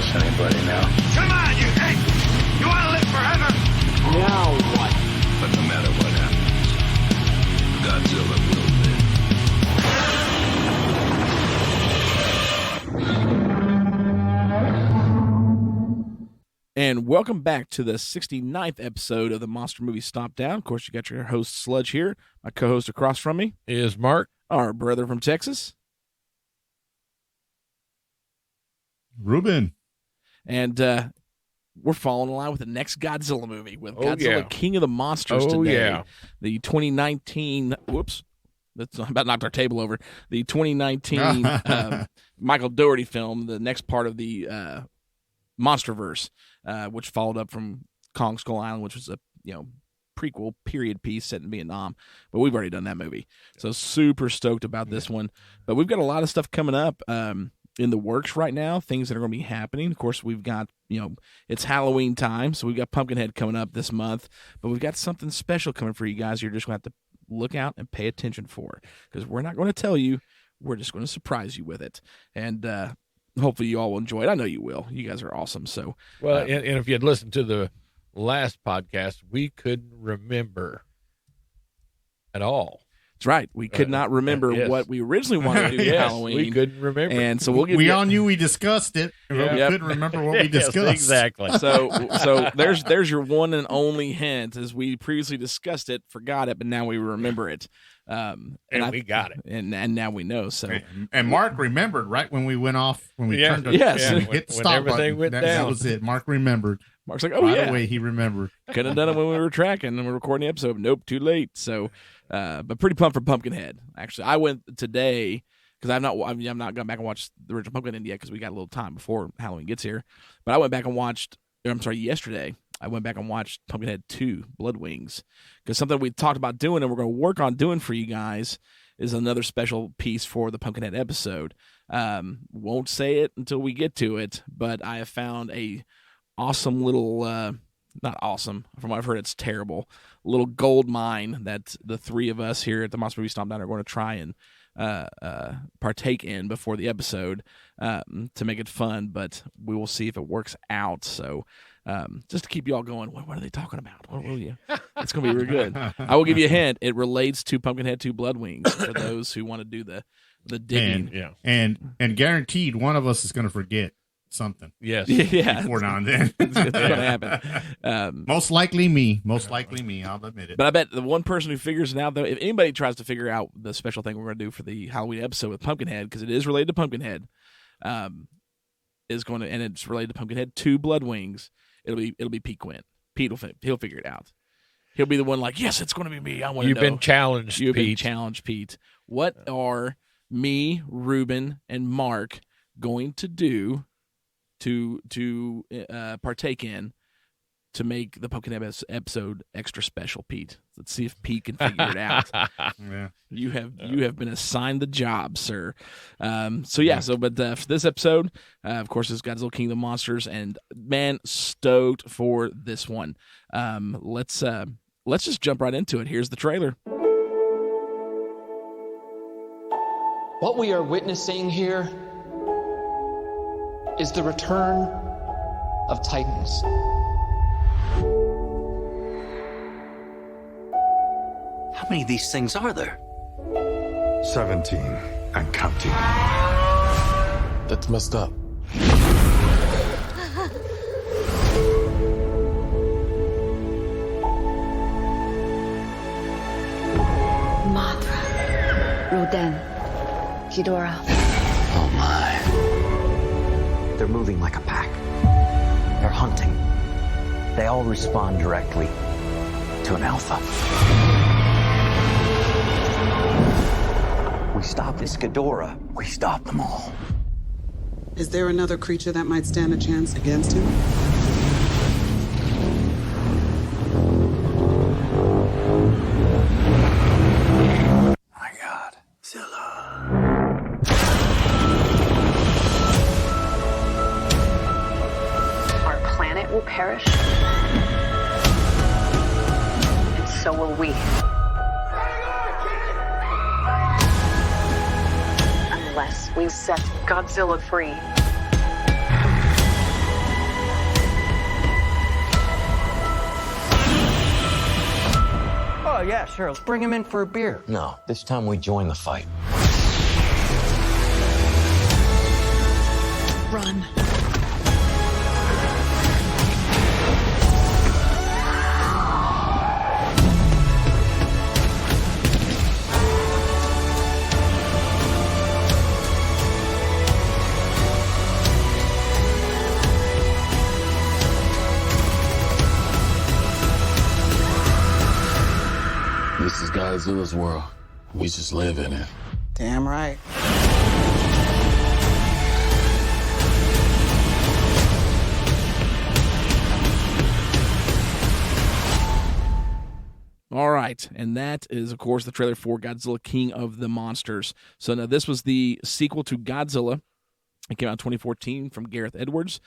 trust anybody now. Come on, you hey! You want to live forever? Now what? But no matter what happens, Godzilla will live. And welcome back to the 69th episode of the Monster Movie Stompdown. Of course, you got your host, Sludge, here. My co-host across from me is Mark, our brother from Texas. Ruben. And we're following along with the next Godzilla movie with Godzilla King of the Monsters today. Yeah. The 2019, whoops, that's about knocked our table over. The 2019 Michael Dougherty film, the next part of the MonsterVerse, which followed up from Kong Skull Island, which was a prequel period piece set in Vietnam. But we've already done that movie. So super stoked about this one. But we've got a lot of stuff coming up. In the works right now, things that are going to be happening. Of course, we've got, it's Halloween time, so we've got Pumpkinhead coming up this month, but we've got something special coming for you guys. You're just going to have to look out and pay attention for, because we're not going to tell you. We're just going to surprise you with it. And hopefully you all will enjoy it. I know you will. You guys are awesome. So, well, and if you had listened to the last podcast, we couldn't remember at all. That's right. We could not remember what we originally wanted to do for Halloween. We couldn't remember. And so we'll give we all knew we discussed it, but we couldn't remember what we discussed. Yes, exactly. So there's your one and only hint, as we previously discussed it, forgot it, but now we remember it. And we got it. And now we know. So and Mark remembered right when we went off, when we turned to hit the stop everything button. Went down. That was it. Mark remembered. Mark's like, oh, right away, he remembered. Could have done it when we were tracking and we're recording the episode. Nope, too late. So, but pretty pumped for Pumpkinhead. Actually, I went today because I've not gone back and watched the original Pumpkinhead yet because we got a little time before Halloween gets here. But I went back and watched. Yesterday I went back and watched Pumpkinhead 2: Blood Wings, because something we talked about doing and we're going to work on doing for you guys is another special piece for the Pumpkinhead episode. Won't say it until we get to it, but I have found a awesome little, not awesome, from what I've heard it's terrible, little gold mine that the three of us here at the Monster Movie Stompdown are going to try and partake in before the episode to make it fun, but we will see if it works out. So just to keep you all going, what are they talking about? What will you? It's going to be really good. I will give you a hint. It relates to Pumpkinhead 2: Blood Wings for those who want to do the digging. And guaranteed one of us is going to forget something. Yes. Yeah. Before now and then. It's going to happen. Most likely me. I'll admit it. But I bet the one person who figures it out, though, if anybody tries to figure out the special thing we're going to do for the Halloween episode with Pumpkinhead, because it is related to Pumpkinhead, and it's related to Pumpkinhead 2: Blood Wings, it'll be Pete Quinn. He'll figure it out. He'll be the one like, yes, it's going to be me. I want to know. You've been challenged, You've Pete. been challenged, Pete. What are me, Ruben, and Mark going to do to partake in to make the Pumpkinhead episode extra special, Pete? Let's see if Pete can figure it out. Yeah. You have been assigned the job, sir. But for this episode, of course, it's Godzilla King of the Monsters, and man, stoked for this one. Let's just jump right into it. Here's the trailer. What we are witnessing here is the return of Titans. How many of these things are there? 17 and counting. That's messed up. Mothra, Rodan, Ghidorah. Oh my. They're moving like a pack. They're hunting. They all respond directly to an alpha. We stop this Ghidorah, we stop them all. Is there another creature that might stand a chance against him? My God. Zilla. Our planet will perish, and so will we. Unless we set Godzilla free. Oh, yeah, sure. Let's bring him in for a beer. No, this time we join the fight. Run. This is Godzilla's world. We just live in it. Damn right. All right, and that is, of course, the trailer for Godzilla King of the Monsters. So now this was the sequel to Godzilla. It came out in 2014 from Gareth Edwards.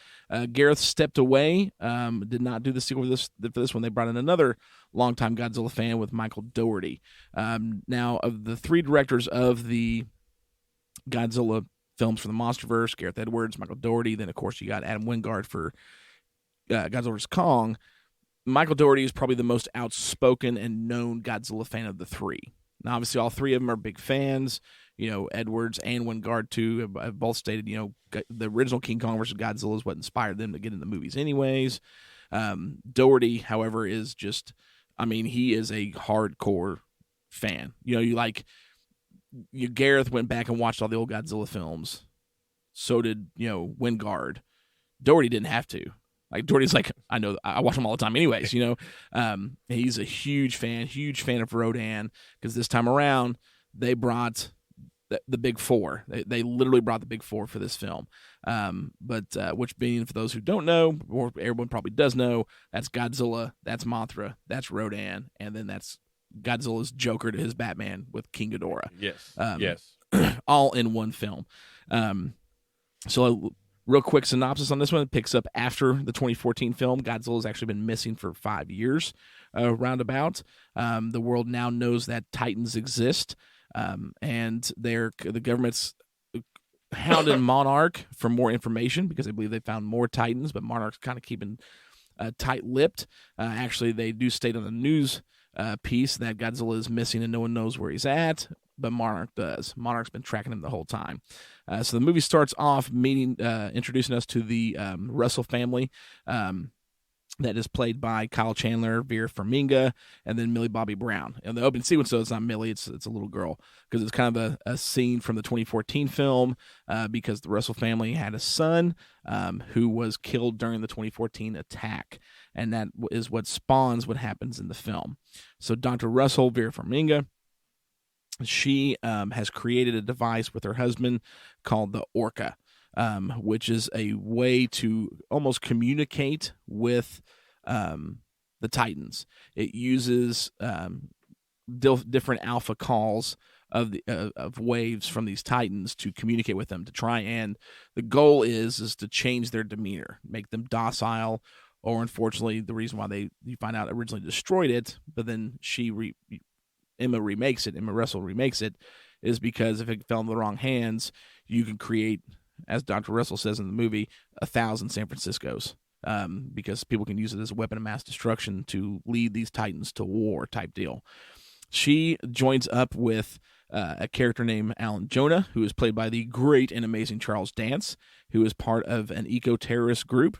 Gareth stepped away, did not do the sequel for this one. They brought in another longtime Godzilla fan with Michael Dougherty. Now, of the three directors of the Godzilla films for the MonsterVerse, Gareth Edwards, Michael Dougherty, then, of course, you got Adam Wingard for Godzilla vs. Kong. Michael Dougherty is probably the most outspoken and known Godzilla fan of the three. Now, obviously, all three of them are big fans. You know, Edwards and Wingard, too, have both stated, you know, the original King Kong vs. Godzilla is what inspired them to get in the movies anyways. Dougherty, however, is just, I mean, he is a hardcore fan. You know, Gareth went back and watched all the old Godzilla films. So did, you know, Wingard. Dougherty didn't have to. Like, Dougherty's like, I know, I watch them all the time anyways, you know. He's a huge fan of Rodan, because this time around, they brought the big four. They literally brought the big four for this film. But which being, for those who don't know, or everyone probably does know, that's Godzilla, that's Mothra, that's Rodan, and then that's Godzilla's Joker to his Batman with King Ghidorah. Yes, all in one film. So real quick synopsis on this one. It picks up after the 2014 film. Godzilla's actually been missing for 5 years, roundabout. The world now knows that Titans exist, and the government's hounding Monarch for more information because they believe they found more Titans, but Monarch's kind of keeping tight-lipped. Actually, they do state on the news piece that Godzilla is missing and no one knows where he's at, but Monarch does. Monarch's been tracking him the whole time. So the movie starts off introducing us to the Russell family that is played by Kyle Chandler, Vera Farmiga, and then Millie Bobby Brown. And the opening sequence, though, it's not Millie, it's a little girl, because it's kind of a scene from the 2014 film, because the Russell family had a son who was killed during the 2014 attack, and that is what spawns what happens in the film. So Dr. Russell, Vera Farmiga, she has created a device with her husband called the Orca, which is a way to almost communicate with the Titans. It uses different alpha calls of waves from these Titans to communicate with them, to try, and the goal is to change their demeanor, make them docile, or unfortunately the reason why you find out originally destroyed it, but then Emma Russell remakes it, is because if it fell in the wrong hands, you can create, as Dr. Russell says in the movie, 1,000 San Franciscos, because people can use it as a weapon of mass destruction to lead these Titans to war type deal. She joins up with a character named Alan Jonah, who is played by the great and amazing Charles Dance, who is part of an eco-terrorist group,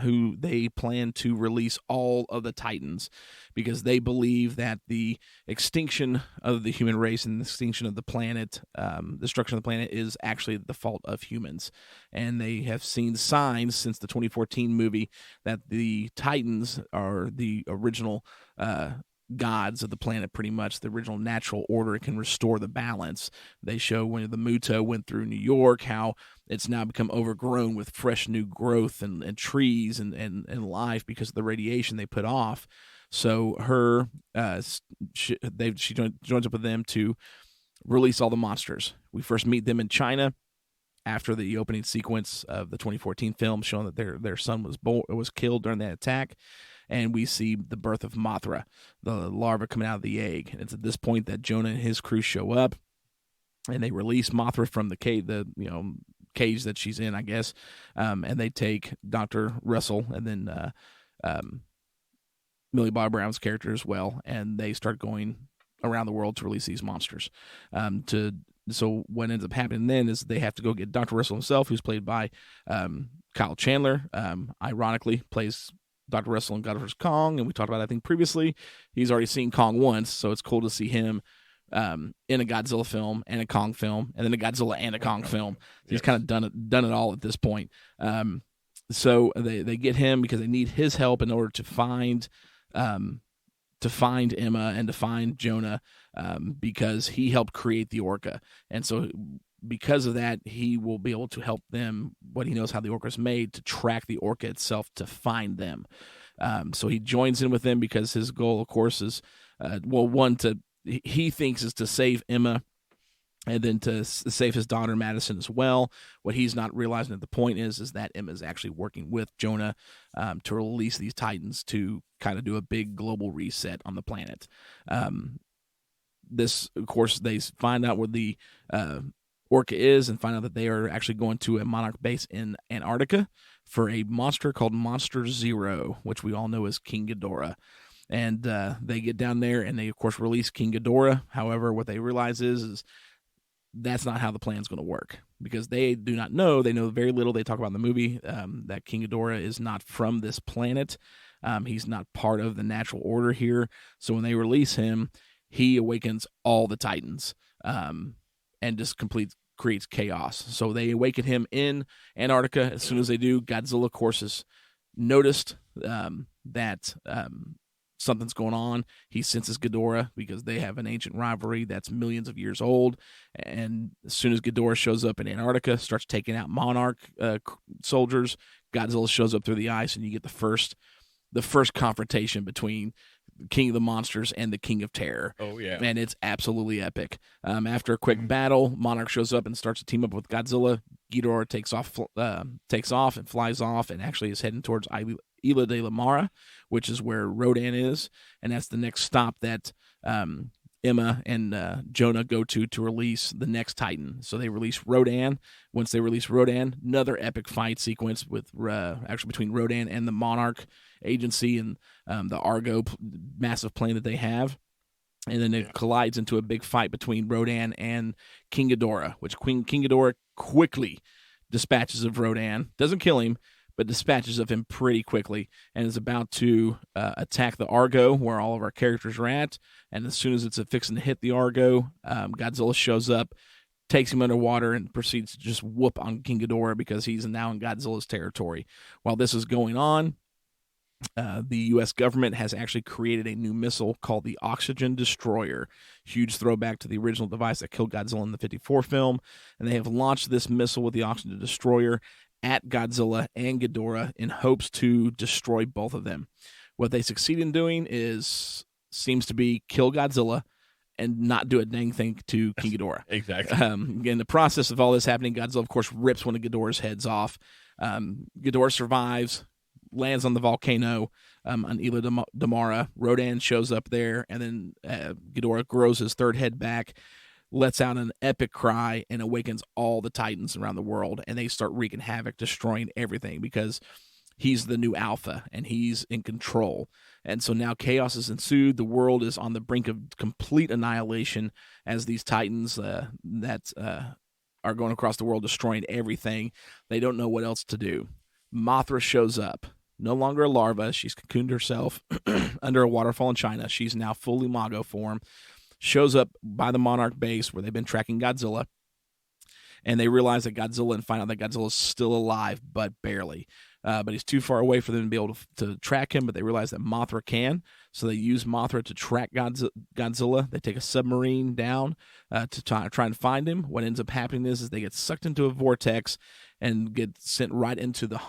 who they plan to release all of the Titans because they believe that the extinction of the human race and the extinction of the planet, destruction of the planet, is actually the fault of humans. And they have seen signs since the 2014 movie that the Titans are the original gods of the planet, pretty much the original natural order. It can restore the balance. They show when the Muto went through New York how it's now become overgrown with fresh new growth and trees and life because of the radiation they put off. So she joins up with them to release all the monsters. We first meet them in China after the opening sequence of the 2014 film, showing that their son was killed during that attack. And we see the birth of Mothra, the larva coming out of the egg. And it's at this point that Jonah and his crew show up, and they release Mothra from the cage that she's in, I guess. And they take Dr. Russell and then Millie Bobby Brown's character as well, and they start going around the world to release these monsters. So what ends up happening then is they have to go get Dr. Russell himself, who's played by Kyle Chandler. Ironically, plays Dr. Russell in Godzilla vs. Kong, and we talked about that, I think, previously. He's already seen Kong once, so it's cool to see him in a Godzilla film and a Kong film, and then a Godzilla and a Kong film. He's kind of done it all at this point. So they get him because they need his help in order to find Emma and to find Jonah, because he helped create the Orca, and so because of that, he will be able to help them, what he knows how the Orca is made, to track the Orca itself to find them. So he joins in with them because his goal, of course, is he thinks is to save Emma, and then to save his daughter Madison as well. What he's not realizing at the point is that Emma is actually working with Jonah to release these Titans to kind of do a big global reset on the planet. This, of course, they find out where the Orca is and find out that they are actually going to a Monarch base in Antarctica for a monster called Monster Zero, which we all know as King Ghidorah. And they get down there and they, of course, release King Ghidorah. However, what they realize is that's not how the plan's going to work, because they do not know. They know very little. They talk about in the movie that King Ghidorah is not from this planet. He's not part of the natural order here. So when they release him, he awakens all the Titans and just creates chaos. So they awaken him in Antarctica. As soon as they do, Godzilla, of course, is noticed that something's going on. He senses Ghidorah because they have an ancient rivalry that's millions of years old. And as soon as Ghidorah shows up in Antarctica, starts taking out Monarch soldiers, Godzilla shows up through the ice, and you get the first confrontation between King of the Monsters and the King of Terror. Oh, yeah. And it's absolutely epic. After a quick battle, Monarch shows up and starts to team up with Godzilla. Ghidorah takes off and flies off and actually is heading towards Isla de la Mara, which is where Rodan is. And that's the next stop that Emma and Jonah go to release the next Titan. So they release Rodan. Once they release Rodan, another epic fight sequence with actually between Rodan and the Monarch agency and the Argo massive plane that they have. And then it collides into a big fight between Rodan and King Ghidorah, which King Ghidorah quickly dispatches of Rodan. Doesn't kill him, but dispatches of him pretty quickly, and is about to attack the Argo, where all of our characters are at. And as soon as it's fixing to hit the Argo, Godzilla shows up, takes him underwater, and proceeds to just whoop on King Ghidorah because he's now in Godzilla's territory. While this is going on, the U.S. government has actually created a new missile called the Oxygen Destroyer. Huge throwback to the original device that killed Godzilla in the 1954 film. And they have launched this missile with the Oxygen Destroyer at Godzilla and Ghidorah in hopes to destroy both of them. What they succeed in doing seems to be kill Godzilla and not do a dang thing to King Ghidorah. Exactly. In the process of all this happening, Godzilla, of course, rips one of Ghidorah's heads off. Ghidorah survives, lands on the volcano on Isla de Mara. Rodan shows up there, and then Ghidorah grows his third head back, lets out an epic cry, and awakens all the Titans around the world, and they start wreaking havoc, destroying everything, because he's the new alpha, and he's in control. And so now chaos has ensued. The world is on the brink of complete annihilation as these Titans that are going across the world, destroying everything. They don't know what else to do. Mothra shows up. No longer a larva. She's cocooned herself under a waterfall in China. She's now fully Mago form. Shows up by the Monarch base where they've been tracking Godzilla. And they realize that and find out that Godzilla is still alive, but barely. But he's too far away for them to be able to track him, but they realize that Mothra can. So they use Mothra to track Godzilla. They take a submarine down to try and find him. What ends up happening is they get sucked into a vortex and get sent right into the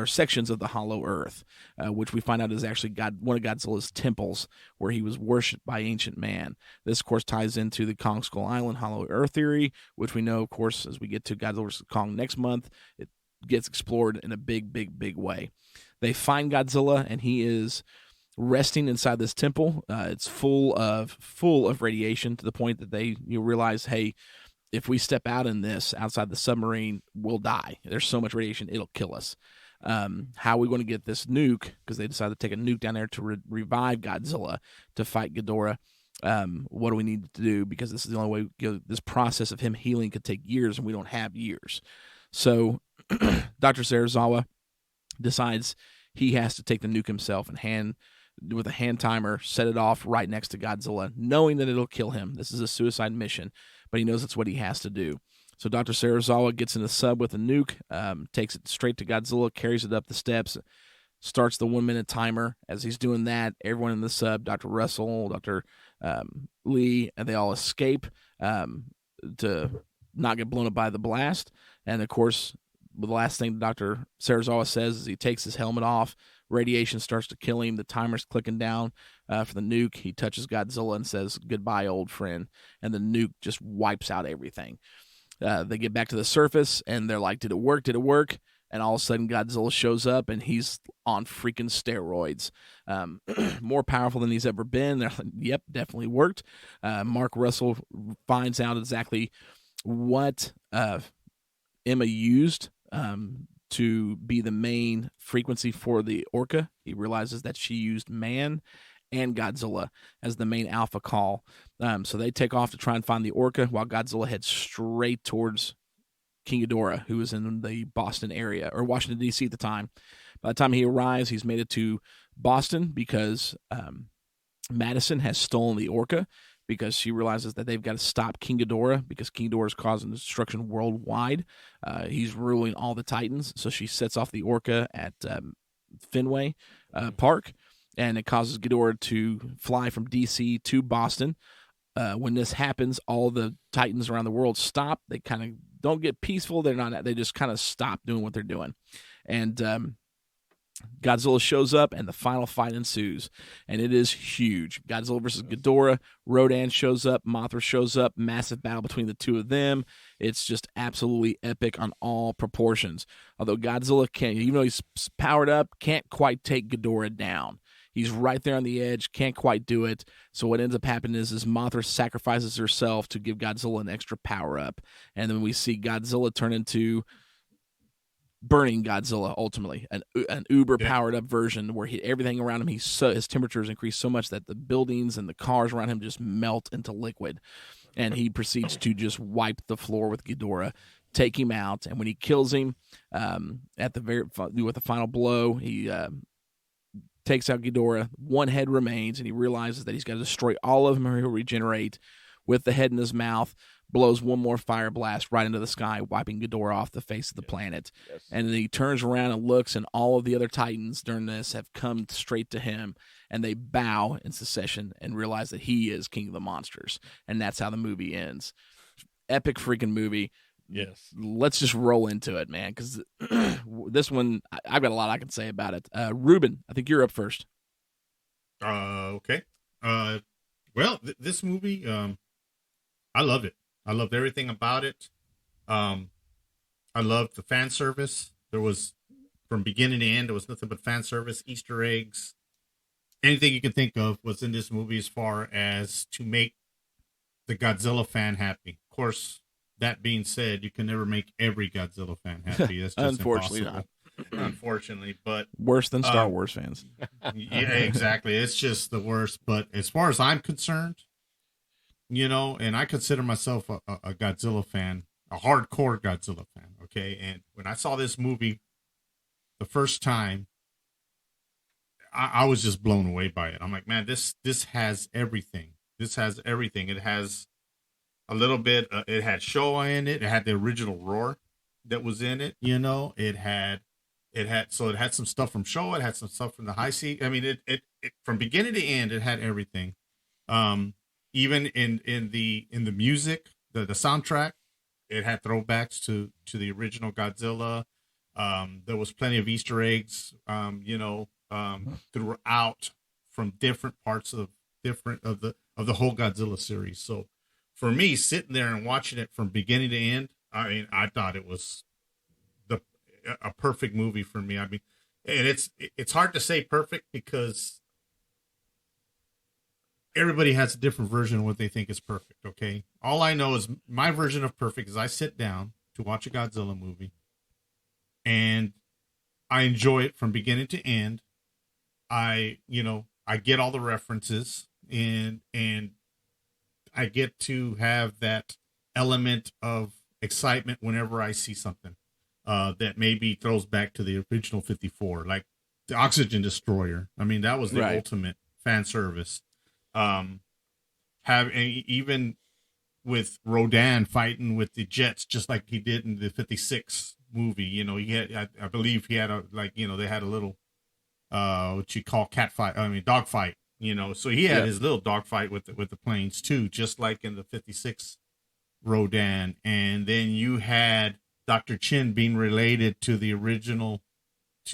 sections of the hollow earth, which we find out is actually one of Godzilla's temples where he was worshipped by ancient man. This, of course, ties into the Kong Skull Island hollow earth theory, which we know, of course, as we get to Godzilla vs. Kong next month, it gets explored in a big, big, big way. They find Godzilla, and he is resting inside this temple. It's full of radiation, to the point that you realize, hey, if we step out in this outside the submarine, we'll die. There's so much radiation, it'll kill us. How are we going to get this nuke? Because they decided to take a nuke down there to revive Godzilla to fight Ghidorah. What do we need to do? Because this is the only way. This process of him healing could take years, and we don't have years. So Dr. Serizawa decides he has to take the nuke himself and with a hand timer, set it off right next to Godzilla, knowing that it'll kill him. This is a suicide mission, but he knows that's what he has to do. So Dr. Serizawa gets in the sub with a nuke, takes it straight to Godzilla, carries it up the steps, starts the 1 minute timer. As he's doing that, everyone in the sub, Dr. Russell, Dr. Lee, and they all escape to not get blown up by the blast. And of course, the last thing Dr. Serizawa says is he takes his helmet off. Radiation starts to kill him. The timer's clicking down for the nuke. He touches Godzilla and says, "Goodbye, old friend." And the nuke just wipes out everything. They get back to the surface, and they're like, did it work? Did it work? And all of a sudden, Godzilla shows up, and he's on freaking steroids. More powerful than he's ever been. They're like, yep, definitely worked. Mark Russell finds out exactly what Emma used to be the main frequency for the orca. He realizes that she used man and Godzilla as the main alpha call. So they take off to try and find the orca while Godzilla heads straight towards King Ghidorah, who is in the Boston area, or Washington, D.C. at the time. By the time he arrives, he's made it to Boston because Madison has stolen the orca, because she realizes that they've got to stop King Ghidorah because King Ghidorah is causing destruction worldwide. He's ruling all the Titans. So she sets off the orca at Fenway Park, and it causes Ghidorah to fly from D.C. to Boston. When this happens, all the Titans around the world stop. They kind of don't get peaceful. They just kind of stop doing what they're doing. And Godzilla shows up, and the final fight ensues, and it is huge. Godzilla versus Ghidorah. Rodan shows up, Mothra shows up, massive battle between the two of them. It's just absolutely epic on all proportions. Although Godzilla can't, even though he's powered up, can't quite take Ghidorah down. He's right there on the edge, can't quite do it. So what ends up happening is Mothra sacrifices herself to give Godzilla an extra power up, and then we see Godzilla turn into Burning Godzilla, ultimately an uber powered up version where everything around him, his temperatures increase so much that the buildings and the cars around him just melt into liquid, and he proceeds to just wipe the floor with Ghidorah, take him out. And when he kills him with the final blow, he takes out Ghidorah. One head remains, and he realizes that he's got to destroy all of them or he'll regenerate. With the head in his mouth, blows one more fire blast right into the sky, wiping Ghidorah off the face of the planet. Yes. And then he turns around and looks, and all of the other Titans during this have come straight to him, and they bow in succession and realize that he is King of the Monsters. And that's how the movie ends. Epic freaking movie. Yes. Let's just roll into it, man, because this one, I've got a lot I can say about it. Ruben, I think you're up first. Okay. Well, this movie, I loved it. I loved everything about it. I loved the fan service. There was, from beginning to end, there was nothing but fan service, Easter eggs. Anything you can think of was in this movie as far as to make the Godzilla fan happy. Of course, that being said, you can never make every Godzilla fan happy. That's just unfortunately impossible. Unfortunately, but worse than Star Wars fans. Yeah, exactly. It's just the worst. But as far as I'm concerned, and I consider myself a Godzilla fan, a hardcore Godzilla fan. Okay, and when I saw this movie the first time, I was just blown away by it. I'm like, man, this has everything. This has everything. It has a little bit. It had Showa in it. It had the original Roar that was in it. It had some stuff from Showa. It had some stuff from the High Sea. I mean, it from beginning to end, it had everything. Even in the music, the soundtrack, it had throwbacks to the original Godzilla. There was plenty of Easter eggs, throughout from different parts of the whole Godzilla series. So for me, sitting there and watching it from beginning to end, I mean, I thought it was a perfect movie for me. I mean, and it's hard to say perfect because everybody has a different version of what they think is perfect. Okay. All I know is my version of perfect is I sit down to watch a Godzilla movie and I enjoy it from beginning to end. I get all the references, and I get to have that element of excitement whenever I see something that maybe throws back to the original 54, like the Oxygen Destroyer. I mean, that was the ultimate fan service. Even with Rodan fighting with the jets, just like he did in the 56 movie, he had, I believe he had they had a little, what you call dog fight, so he had his little dog fight with the planes too, just like in the 56 Rodan. And then you had Dr. Chin being related to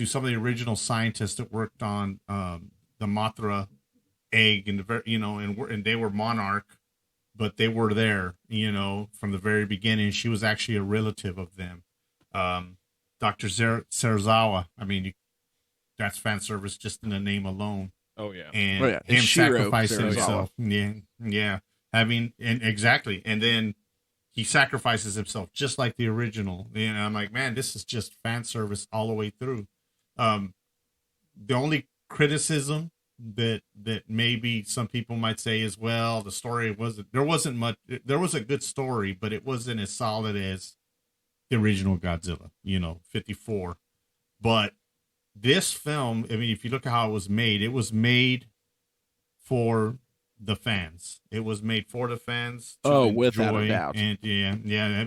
some of the original scientists that worked on the Mothra egg, and and they were Monarch, but they were there, from the very beginning. She was actually a relative of them. Dr. Serizawa, I mean, that's fan service just in the name alone. Oh yeah, and him sacrificing himself. Yeah. Exactly, and then he sacrifices himself just like the original. And I'm like, man, this is just fan service all the way through. The only criticism that maybe some people might say is, well, the story there wasn't much. There was a good story, but it wasn't as solid as the original Godzilla, 54. But this film, I mean, if you look at how it was made for the fans. It was made for the fans to enjoy. Without a doubt. And yeah,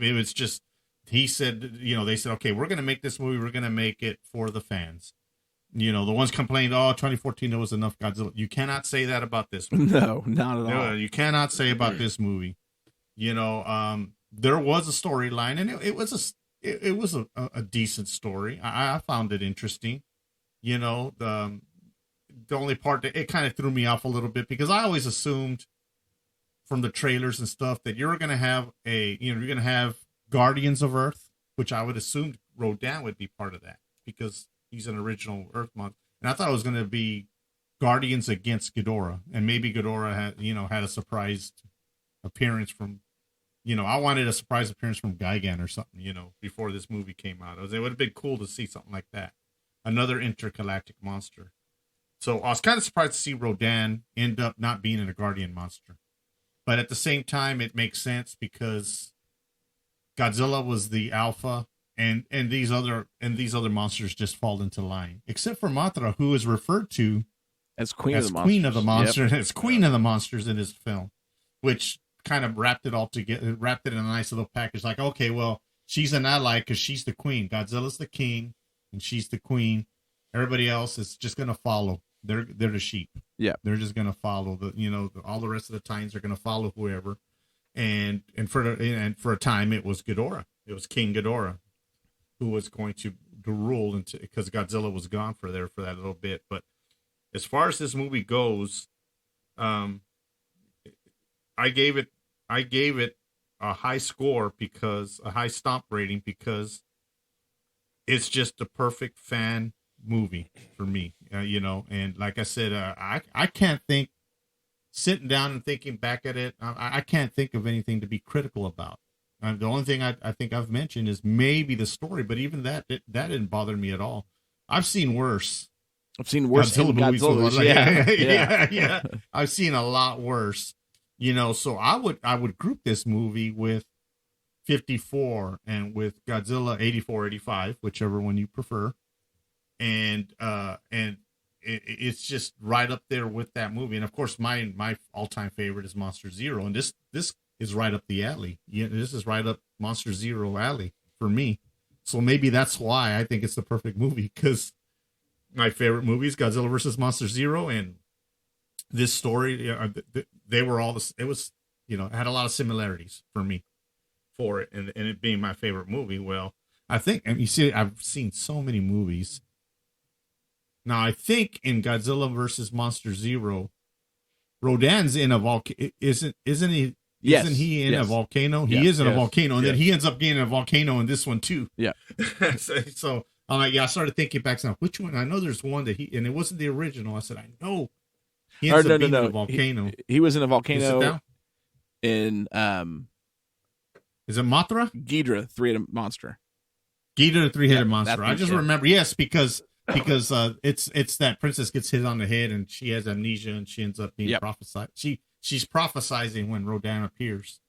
it was just, he said, they said, okay, we're going to make this movie. We're going to make it for the fans. The ones complained, 2014, there was enough Godzilla. You cannot say that about this movie. No, not at all. You cannot say about this movie. There was a storyline, and it was a decent story. I found it interesting. The only part that it kind of threw me off a little bit, because I always assumed from the trailers and stuff that you're going to have you're going to have Guardians of Earth, which I would assume Rodan would be part of that because he's an original Earth month. And I thought it was going to be Guardians against Ghidorah, and maybe Ghidorah had a surprise appearance from, I wanted a surprise appearance from Gigan or something, before this movie came out. It would have been cool to see something like that. Another intergalactic monster. So I was kind of surprised to see Rodan end up not being a Guardian monster. But at the same time, it makes sense because Godzilla was the alpha, and these other monsters just fall into line. Except for Mothra, who is referred to as Queen of the Monsters. Yep. As Queen of the Monsters in this film, which kind of wrapped it all together, wrapped it in a nice little package. Like, okay, well, she's an ally because she's the queen. Godzilla's the king, and she's the queen. Everybody else is just going to follow. They're the sheep. Yeah, they're just going to follow all the rest of the Titans are going to follow whoever. And for a time, it was Ghidorah. It was King Ghidorah who was going to rule because Godzilla was gone for that little bit. But as far as this movie goes, I gave it a high score, because a high stomp rating, because it's just a perfect fan movie for me, and like I said, I can't think, sitting down and thinking back at it, I can't think of anything to be critical about. The only thing I think I've mentioned is maybe the story, but even that didn't bother me at all. I've seen worse. Godzilla movies. Yeah. I've seen a lot worse. So I would group this movie with 54 and with Godzilla 84, 85, whichever one you prefer. And it's just right up there with that movie. And of course, my all-time favorite is Monster Zero. And this is right up the alley. This is right up Monster Zero alley for me. So maybe that's why I think it's the perfect movie, because my favorite movie is Godzilla versus Monster Zero, and this story, they were all it was, it had a lot of similarities for me for it, and it being my favorite movie. Well, I think, and you see, I've seen so many movies. Now, I think in Godzilla versus Monster Zero, Rodan's in a volcano. Isn't he? Yes. Isn't he in a volcano? Yeah. He is in a volcano, and then he ends up getting in a volcano in this one too. Yeah. so I'm like, I started thinking back now, which one? I know there's one that and it wasn't the original. I said, I know. He ends up being in a volcano. He was in a volcano in is it Mothra? Ghidorah, three-headed monster. Ghidorah the three-headed monster. That's I just it. remember, yes, because it's that princess gets hit on the head and she has amnesia and she ends up being prophesied. She's prophesizing when Rodan appears.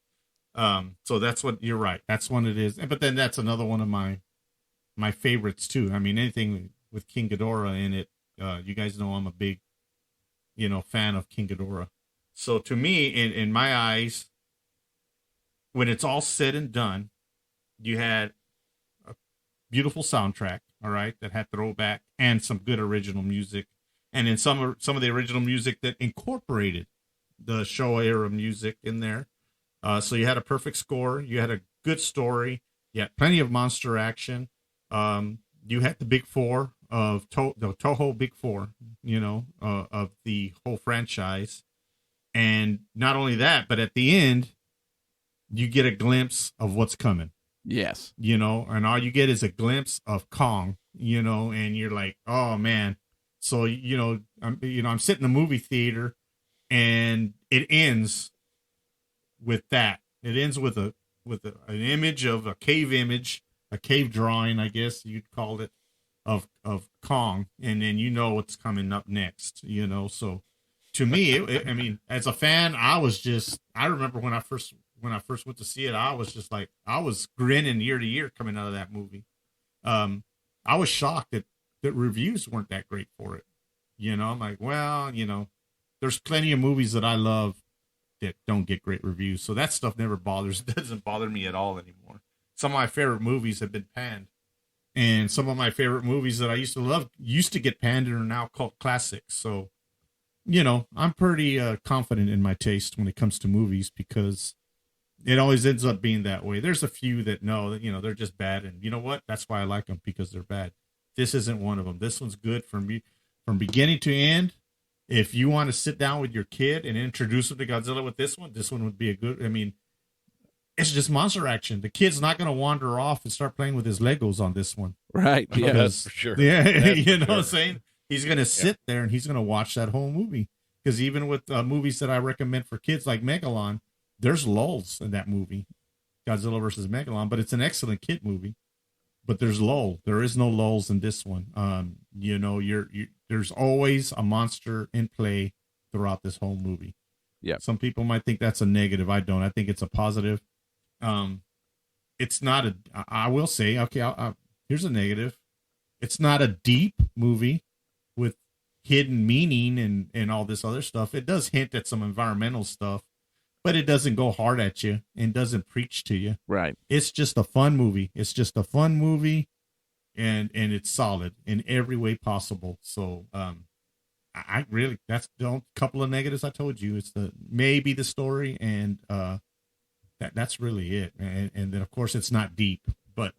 So that's what you're right. That's one it is. But then that's another one of my favorites too. I mean, anything with King Ghidorah in it. You guys know I'm a big, fan of King Ghidorah. So to me, in my eyes, when it's all said and done, you had a beautiful soundtrack, all right, that had throwback and some good original music, and then some of the original music that incorporated the Showa era music in there. So you had a perfect score, you had a good story, you had plenty of monster action. You had the big four of the Toho Big Four, of the whole franchise, and not only that, but at the end, you get a glimpse of what's coming. Yes. And all you get is a glimpse of Kong, and you're like, oh man. So, I'm sitting in the movie theater and it ends with that. It ends with an image of a cave drawing, I guess you'd call it, of Kong. And then what's coming up next, so to me, as a fan, I remember when I first went to see it, I was just like, I was grinning ear to ear coming out of that movie. I was shocked that reviews weren't that great for it. I'm like, well, there's plenty of movies that I love that don't get great reviews. So that stuff doesn't bother me at all anymore. Some of my favorite movies have been panned. And some of my favorite movies that I used to love used to get panned and are now called classics. So, I'm pretty confident in my taste when it comes to movies because it always ends up being that way. There's a few that know that, they're just bad. And you know what? That's why I like them, because they're bad. This isn't one of them. This one's good from beginning to end. If you want to sit down with your kid and introduce them to Godzilla with this one would be a good, it's just monster action. The kid's not going to wander off and start playing with his Legos on this one. Right. Yeah, that's for sure. Yeah. That's what I'm saying? He's going to sit there and he's going to watch that whole movie. Because even with movies that I recommend for kids like Megalon, there's lulls in that movie, Godzilla versus Megalon, but it's an excellent kid movie. But there's lull. There is no lulls in this one. There's always a monster in play throughout this whole movie. Yeah. Some people might think that's a negative. I don't. I think it's a positive. It's not I will say, okay, here's a negative. It's not a deep movie with hidden meaning and all this other stuff. It does hint at some environmental stuff, but it doesn't go hard at you and doesn't preach to you. Right. It's just a fun movie. And it's solid in every way possible. So, I really, that's the couple of negatives I told you. It's maybe the story and, that's really it. And then of course it's not deep, but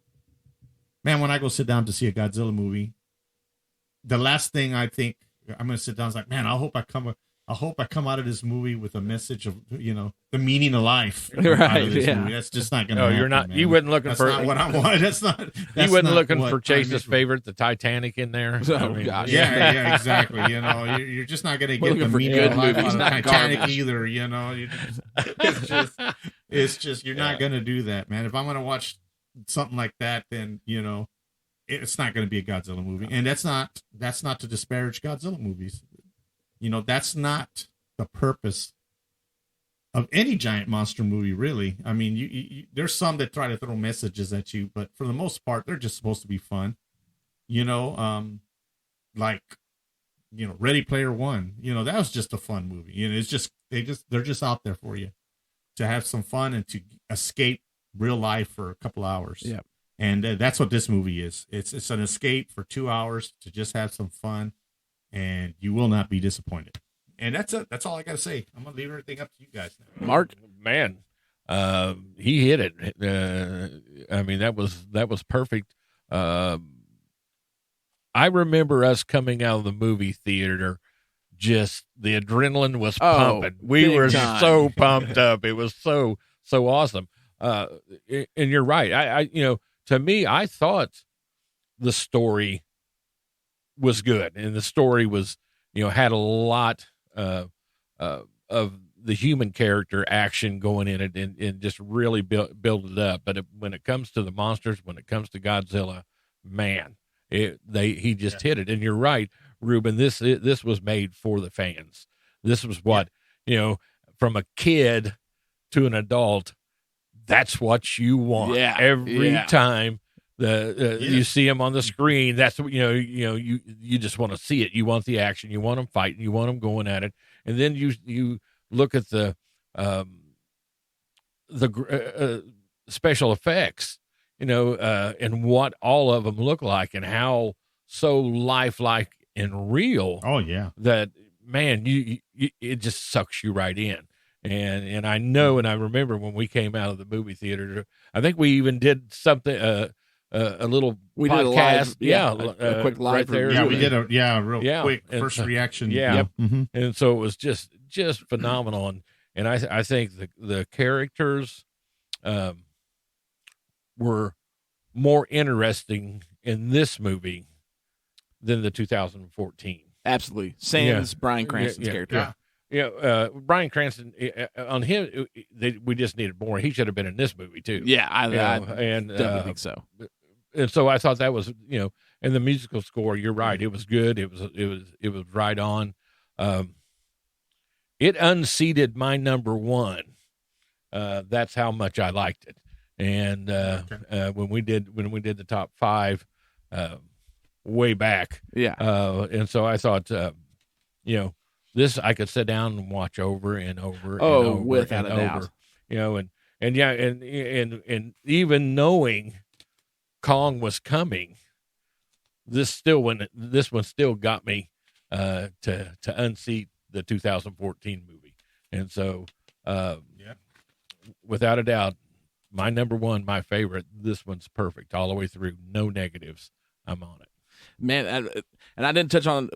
man, when I go sit down to see a Godzilla movie, the last thing I think I'm going to sit down is like, man, I hope I come out of this movie with a message of, the meaning of life. Right. Yeah. Movie. That's just not going to No, happen. you're not, man. you wasn't looking That's for not what I want. That's you wasn't not looking what for I Chase's miss- favorite, the Titanic in there. Oh, gosh. Yeah, exactly. You're just not going to get Looking the for meaning good of life movies, out of not Titanic garbage. either. It's just you're not going to do that, man. If I'm going to watch something like that, then it's not going to be a Godzilla movie, and that's not to disparage Godzilla movies. That's not the purpose of any giant monster movie, really. I mean, you there's some that try to throw messages at you, but for the most part, they're just supposed to be fun. Ready Player One. That was just a fun movie. It's just they're just out there for you to have some fun and to escape real life for a couple hours. Yeah. And that's what this movie is. It's an escape for 2 hours to just have some fun, and you will not be disappointed. And that's it. That's all I got to say. I'm going to leave everything up to you guys now. Mark? Man, he hit it. That was perfect. I remember us coming out of the movie theater, just the adrenaline was pumping. We big were time. so pumped up. It was so awesome. And you're right. I to me, I thought the story was good, and the story was, had a lot of the human character action going in it and just really build it up. But when it comes to the monsters, when it comes to Godzilla, man, he just hit it. And you're right, Ruben. This was made for the fans. This was what from a kid to an adult. That's what you want. Yeah. Every time you see him on the screen, that's what you just want to see it. You want the action. You want them fighting. You want them going at it. And then you look at the special effects, and what all of them look like, and how so lifelike and real. Oh yeah, that man, it just sucks you right in. And I know, and I remember when we came out of the movie theater, I think we even did something, a little podcast. Did a quick live right there. Yeah, we did a quick first reaction. Yeah. Yep. Mm-hmm. And so it was just phenomenal. And I think the characters were more interesting in this movie than the 2014. Absolutely. Sans Bryan Cranston's character. Bryan Cranston, on him, we just needed more. He should have been in this movie too. Yeah, I definitely think so. And so I thought that was, and the musical score. You're right. It was good. It was right on. It unseated my number one. That's how much I liked it. And when we did the top 5, way back. Yeah. And so I thought, this I could sit down and watch over and over. Oh, and over without and a doubt. over. And even knowing Kong was coming, this one still got me to unseat the 2014 movie. And so, without a doubt, my number one, my favorite. This one's perfect all the way through. No negatives. I'm on it. Man, and I didn't touch on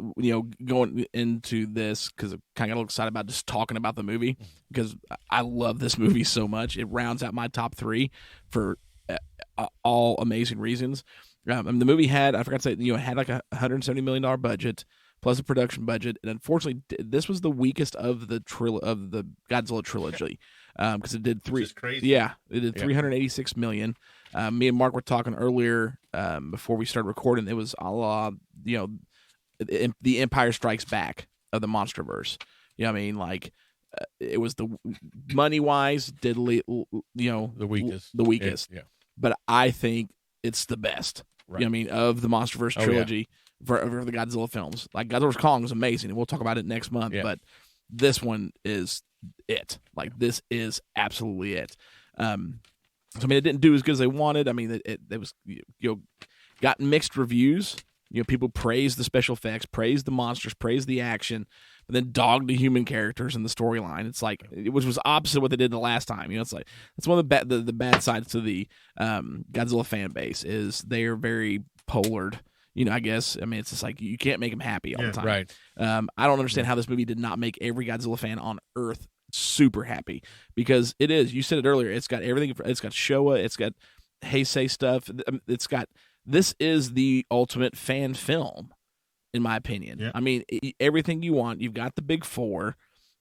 going into this because I kind of got a little excited about just talking about the movie because I love this movie so much. It rounds out my top 3 for all amazing reasons. The movie had, I forgot to say, it had like a $170 million budget plus a production budget, and unfortunately, this was the weakest of the Godzilla trilogy because it did crazy. Yeah, it did $386 million. Me and Mark were talking earlier before we started recording. It was a la, the Empire Strikes Back of the MonsterVerse. It was the money wise the weakest. Yeah. But I think it's the best. Right. Of the MonsterVerse trilogy for the Godzilla films. Like Godzilla vs. Kong is amazing, and we'll talk about it next month. Yeah. But this one is it. Like this is absolutely it. So it didn't do as good as they wanted. It was got mixed reviews. People praised the special effects, praised the monsters, praised the action, but then dogged the human characters and the storyline. It's like which was opposite of what they did the last time. It's like that's one of the bad sides to the Godzilla fan base is they are very polared. I guess. It's just like you can't make them happy all the time. Right. I don't understand how this movie did not make every Godzilla fan on Earth super happy because it is. You said it earlier. It's got everything. It's got Showa. It's got Heisei stuff. It's got. This is the ultimate fan film, in my opinion. Yeah. Everything you want. You've got the big 4.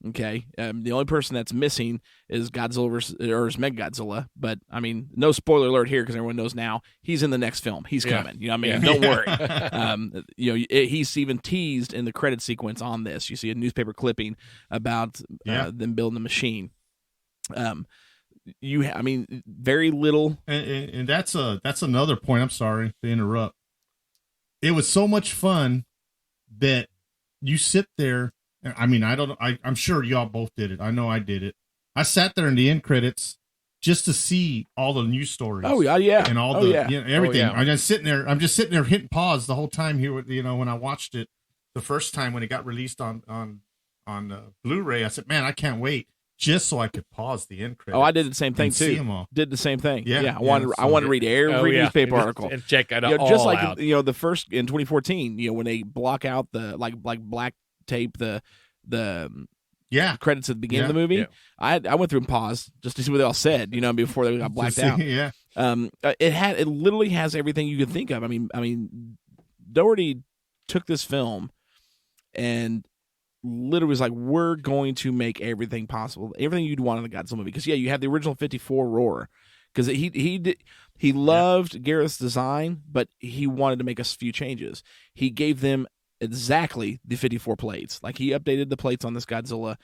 Okay. The only person that's missing is Godzilla versus Mechagodzilla. But no spoiler alert here because everyone knows now he's in the next film. He's coming. Don't worry. He's even teased in the credit sequence on this. You see a newspaper clipping about them building the machine. Very little, and that's another point. I'm sorry to interrupt. It was so much fun that you sit there. I'm sure y'all both did it. I know I did it. I sat there in the end credits just to see all the news stories. Oh yeah, and all everything. I'm just sitting there hitting pause the whole time here. When I watched it the first time when it got released on Blu-ray, I said, man, I can't wait. Just so I could pause the end credits. Oh, I did the same thing too. See them all. Did the same thing. Yeah, I wanted to read every newspaper article and check it all just like out. The first in 2014. When they block out the like black tape the credits at the beginning of the movie. Yeah. I went through and paused just to see what they all said. Before they got blacked out. Yeah. It literally has everything you could think of. Doherty took this film and literally was like, we're going to make everything possible, everything you'd want in the Godzilla movie. Because you have the original 54 roar, because he loved Gareth's design, but he wanted to make a few changes. He gave them exactly the 54 plates. Like, he updated the plates on this Godzilla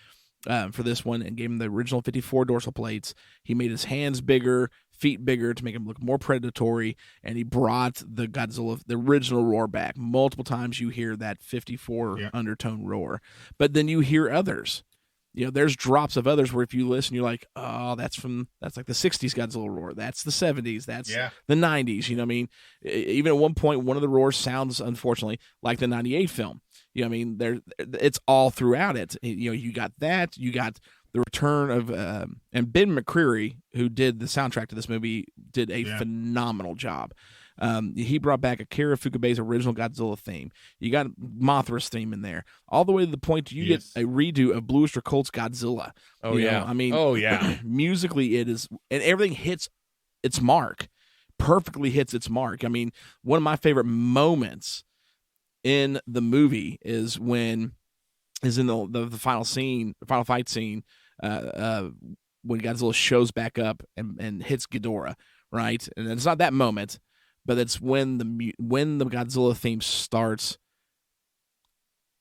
for this one and gave him the original 54 dorsal plates. He made his hands bigger, feet bigger to make him look more predatory, and he brought the Godzilla, the original roar, back. Multiple times you hear that 54 undertone roar, but then you hear others. There's drops of others where if you listen, you're like, oh, that's like the 60s Godzilla roar. That's the 70s. That's the 90s. You know what I mean? Even at one point, one of the roars sounds, unfortunately, like the 98 film. You know what I mean? It's all throughout it. You got that. You got the return of, and Ben McCreary, who did the soundtrack to this movie, did a phenomenal job. He brought back Akira Ifukube's original Godzilla theme. You got Mothra's theme in there, all the way to the point you get a redo of Blue Oyster Cult's Godzilla. Oh, yeah. I mean, musically it is, and everything hits its mark, perfectly hits its mark. I mean, one of my favorite moments in the movie is in the final scene, the final fight scene, when Godzilla shows back up and hits Ghidorah, right? And it's not that moment, but it's when the Godzilla theme starts.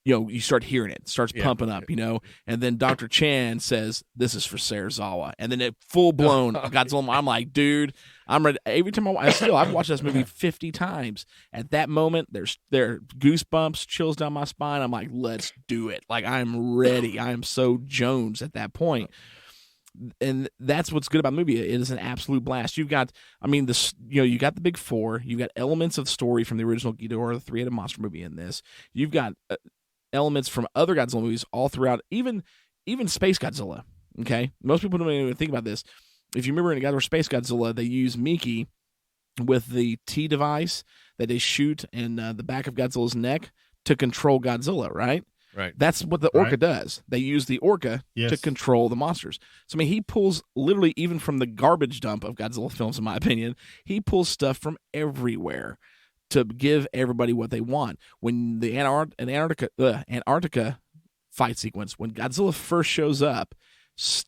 You start hearing it starts pumping up, and then Dr. Chan says, "This is for Serizawa," and then it full blown Godzilla. I'm like, dude, I'm ready. Every time I've watched this movie 50 times. At that moment, there are goosebumps, chills down my spine. I'm like, let's do it. Like, I'm ready. I am so Jones at that point. And that's what's good about the movie. It is an absolute blast. You've got, you got the big four. You've got elements of story from the original Ghidorah, the three-headed monster movie in this. You've got elements from other Godzilla movies all throughout, even Space Godzilla. Okay, most people don't even think about this. If you remember in Godzilla Space Godzilla, they use Miki with the T device that they shoot in the back of Godzilla's neck to control Godzilla, right? Right. That's what the Orca does. They use the Orca to control the monsters. So, he pulls literally even from the garbage dump of Godzilla films, in my opinion, he pulls stuff from everywhere to give everybody what they want. When the Antarctica fight sequence, when Godzilla first shows up,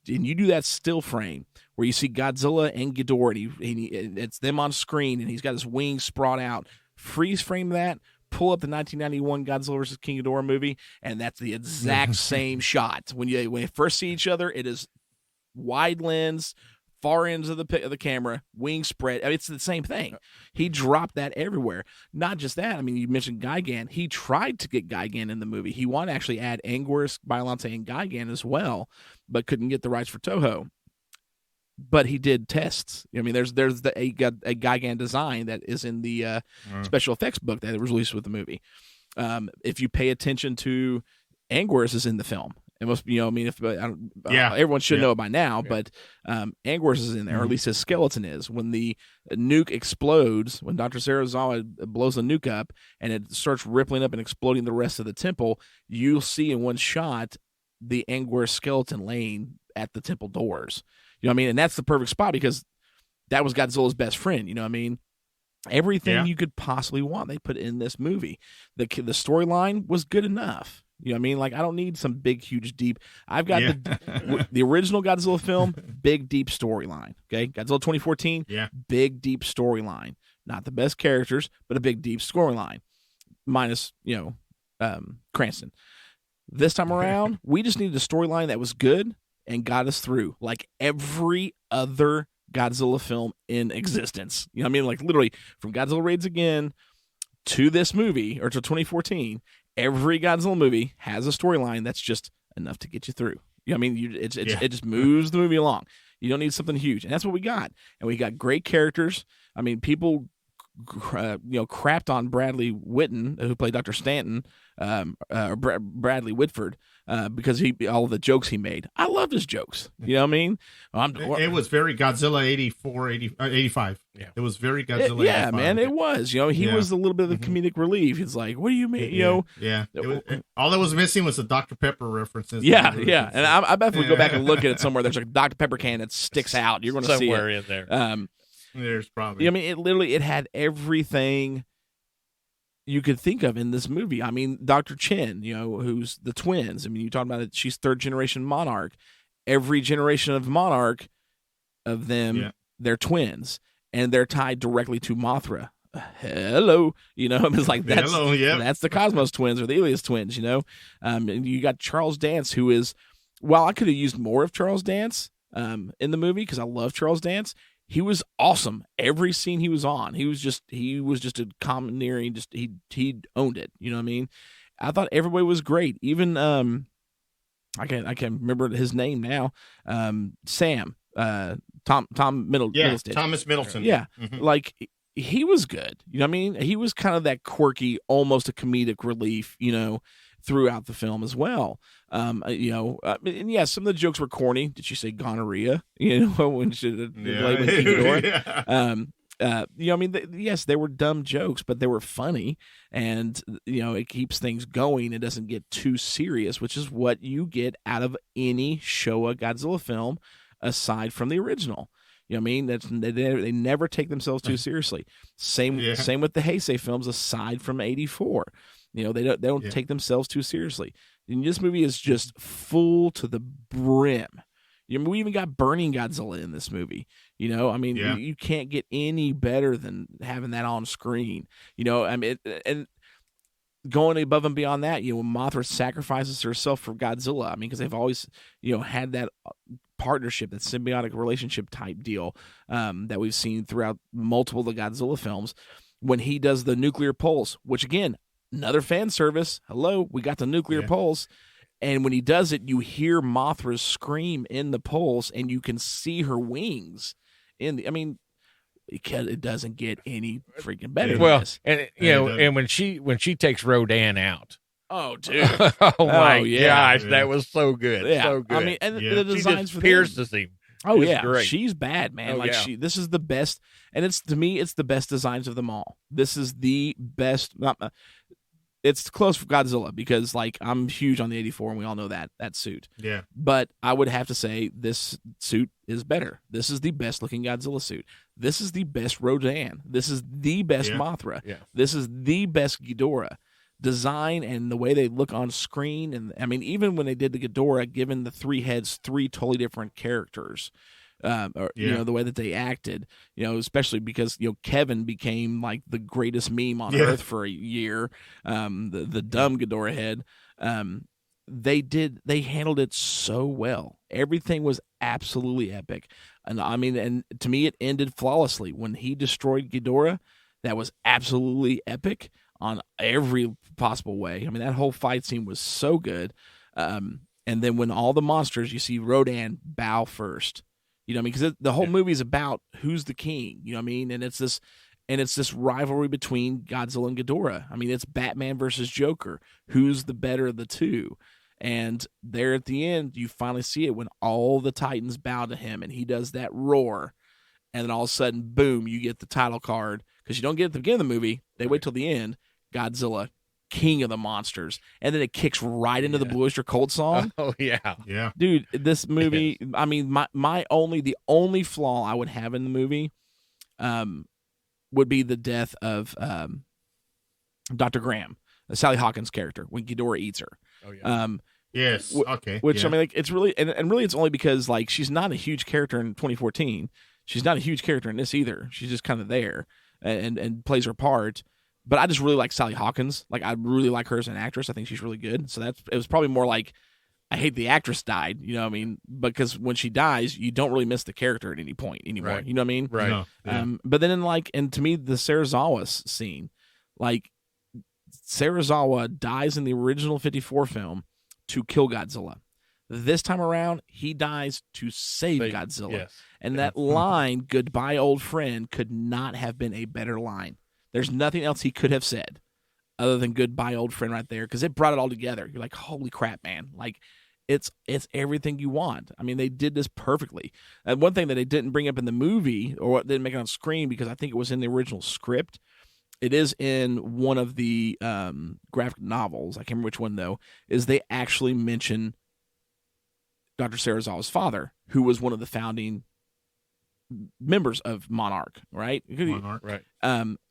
and you do that still frame where you see Godzilla and Ghidorah, and it's them on screen, and he's got his wings sprawled out, freeze frame that, pull up the 1991 Godzilla vs. King Ghidorah movie, and that's the exact same shot. When you first see each other, it is wide lens, far ends of the camera, wings spread. It's the same thing. He dropped that everywhere. Not just that. You mentioned Gigan. He tried to get Gigan in the movie. He wanted to actually add Anguirus, Biollante, and Gigan as well, but couldn't get the rights for Toho. But he did tests. There's a Gigan design that is in the special effects book that was released with the movie. If you pay attention to, Anguirus is in the film. It must be, everyone should know it by now, but Anguirus is in there, or at least his skeleton is. When the nuke explodes, when Dr. Serizawa blows the nuke up and it starts rippling up and exploding the rest of the temple, you'll see in one shot the Anguirus skeleton laying at the temple doors. And that's the perfect spot because that was Godzilla's best friend. Everything you could possibly want, they put in this movie. The storyline was good enough. I don't need some big, huge, deep. I've got the original Godzilla film, big, deep storyline. Okay, Godzilla 2014, big, deep storyline. Not the best characters, but a big, deep storyline. Minus, Cranston. This time around, we just needed a storyline that was good and got us through, like every other Godzilla film in existence. Literally from Godzilla Raids Again to this movie, or to 2014, every Godzilla movie has a storyline that's just enough to get you through. It just moves the movie along. You don't need something huge, and that's what we got. And we got great characters. People crapped on Bradley Whitten, who played Dr. Stanton, or Bradley Whitford, because all of the jokes he made. I loved his jokes. You know what I mean? It was very Godzilla 85. Yeah. It was very Godzilla 85. Yeah, man, it was. He was a little bit of the comedic relief. He's like, what do you mean? All that was missing was the Dr. Pepper references. Yeah. And I bet if we go back and look at it somewhere, there's a Dr. Pepper can that sticks out. You're going to see it. Somewhere in there. There's probably. It had everything you could think of in this movie. I mean, Dr. Chen, who's the twins. I mean, you talk about it. She's third generation monarch. Every generation of monarch of them, they're twins, and they're tied directly to Mothra. Hello, it's like that's that's the Cosmos twins or the Ilias twins. And you got Charles Dance, who is, while I could have used more of Charles Dance in the movie because I love Charles Dance. He was awesome. Every scene he was on, he was just a commandeering. Just he owned it. You know what I mean? I thought everybody was great. Even I can't remember his name now. Sam, Tom Middleton. Thomas Middleton. Yeah, like he was good. You know what I mean? He was kind of that quirky, almost a comedic relief. Throughout the film as well. And yeah, some of the jokes were corny. Did she say gonorrhea? When she yes, they were dumb jokes, but they were funny, and it keeps things going. It doesn't get too serious, which is what you get out of any Showa Godzilla film, aside from the original. You know what I mean? They never take themselves too seriously. Same with the Heisei films, aside from '84. They don't take themselves too seriously. And this movie is just full to the brim. We even got Burning Godzilla in this movie. You can't get any better than having that on screen. And going above and beyond that, when Mothra sacrifices herself for Godzilla, because they've always, had that partnership, that symbiotic relationship type deal that we've seen throughout multiple of the Godzilla films. When he does the nuclear pulse, which again, another fan service. Hello, we got the nuclear pulse. And when he does it, you hear Mothra's scream in the pulse, and you can see her wings. It doesn't get any freaking better. Well, than this. and when she takes Rodan out. Oh, dude! Oh my gosh, that was so good. Yeah. So good. And the designs she for pierces him. Oh it's yeah, great. She's bad, man. Oh, this is the best, and it's the best designs of them all. This is the best. It's close for Godzilla because I'm huge on the '84, and we all know that suit. Yeah. But I would have to say this suit is better. This is the best looking Godzilla suit. This is the best Rodan. This is the best Mothra. Yeah. This is the best Ghidorah. Design and the way they look on screen, and even when they did the Ghidorah, given the three heads, three totally different characters. The way that they acted, especially because Kevin became like the greatest meme on earth for a year, the dumb Ghidorah head. They handled it so well. Everything was absolutely epic, and and to me it ended flawlessly when he destroyed Ghidorah. That was absolutely epic on every possible way. That whole fight scene was so good. And then when all the monsters, you see Rodan bow first. Because the whole movie is about who's the king. And it's this rivalry between Godzilla and Ghidorah. It's Batman versus Joker. Who's the better of the two? And there at the end, you finally see it when all the Titans bow to him, and he does that roar, and then all of a sudden, boom, you get the title card because you don't get it at the beginning of the movie. They wait till the end. Godzilla, king of the monsters, and then it kicks right into the Blue Oyster Cult song. Oh yeah, dude, this movie. The only flaw I would have in the movie, would be the death of Dr. Graham, Sally Hawkins' character, when Ghidorah eats her. Oh yeah. Yes. Okay. Which it's really and really it's only because she's not a huge character in 2014. She's not a huge character in this either. She's just kind of there and plays her part. But I just really like Sally Hawkins. I really like her as an actress. I think she's really good. So it was probably more like I hate the actress died. Because when she dies, you don't really miss the character at any point anymore. Right. You know what I mean? Right. No. Yeah. But then and to me, the Serizawa scene, Serizawa dies in the original 54 film to kill Godzilla. This time around, he dies to save Godzilla. Yes. And that line, "Goodbye, old friend," could not have been a better line. There's nothing else he could have said other than "goodbye, old friend" right there, because it brought it all together. You're like, holy crap, man. It's everything you want. They did this perfectly. And one thing that they didn't bring up in the movie, or what didn't make it on screen, because I think it was in the original script, it is in one of the graphic novels, I can't remember which one though, is they actually mention Dr. Serizawa's father, who was one of the founding members of Monarch, right? Monarch. Right.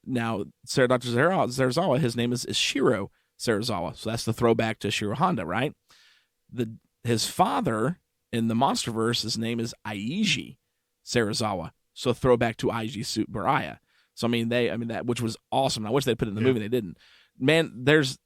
Now, Dr. Serizawa, his name is Ishiro Serizawa, so that's the throwback to Ishiro Honda, right? His father in the MonsterVerse, his name is Aiji Serizawa, so throwback to Aiji Tsuburaya. So that, which was awesome. I wish they'd put it in the movie, they didn't. Man, there's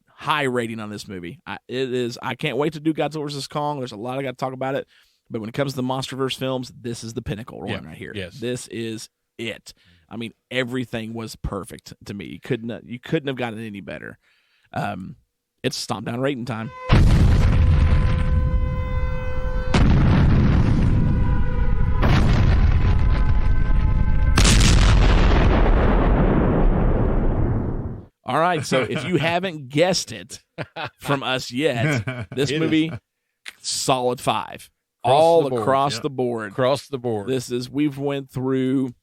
high rating on this movie. I can't wait to do Godzilla vs. Kong. There's a lot I got to talk about it, but when it comes to the MonsterVerse films, this is the pinnacle one right here. Yes. This is it. I mean, everything was perfect to me. You couldn't have gotten it any better. It's Stompdown rating time. All right, so if you haven't guessed it from us yet, this movie, solid 5. Across the board. Across the board. We've went through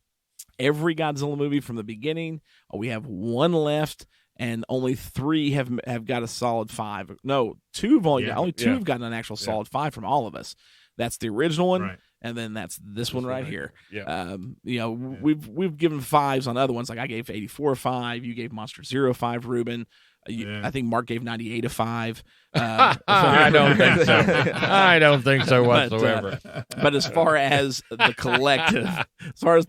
every Godzilla movie from the beginning. We have one left, and only 3 have got a solid 5. No, 2 have gotten an actual solid 5 from all of us. That's the original one. Right. And then that's this one right here. Yeah. We've given 5s on other ones. Like I gave 84 a 5. You gave Monster Zero 5, Ruben. I think Mark gave 98 a 5. I don't think so. I don't think so whatsoever. But as far as the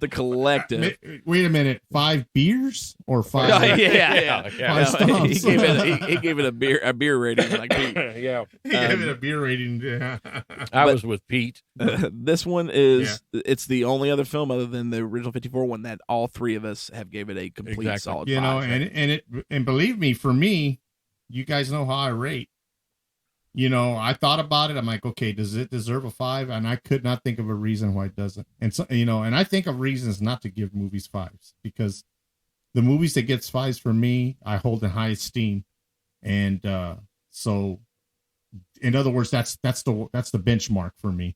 collective, wait a minute, 5 beers or 5? Yeah. 5 stomps. He gave it a beer rating. Like Pete. Yeah, he gave it a beer rating. Yeah. I was with Pete. This one is it's the only other film other than the original 54 one that all 3 of us have gave it a complete solid 5. And believe me, for me, you guys know how I rate. I thought about it. I'm like, okay, does it deserve a 5? And I could not think of a reason why it doesn't. And so, and I think of reasons not to give movies 5s, because the movies that gets 5s for me, I hold in high esteem. And so, in other words, that's the benchmark for me.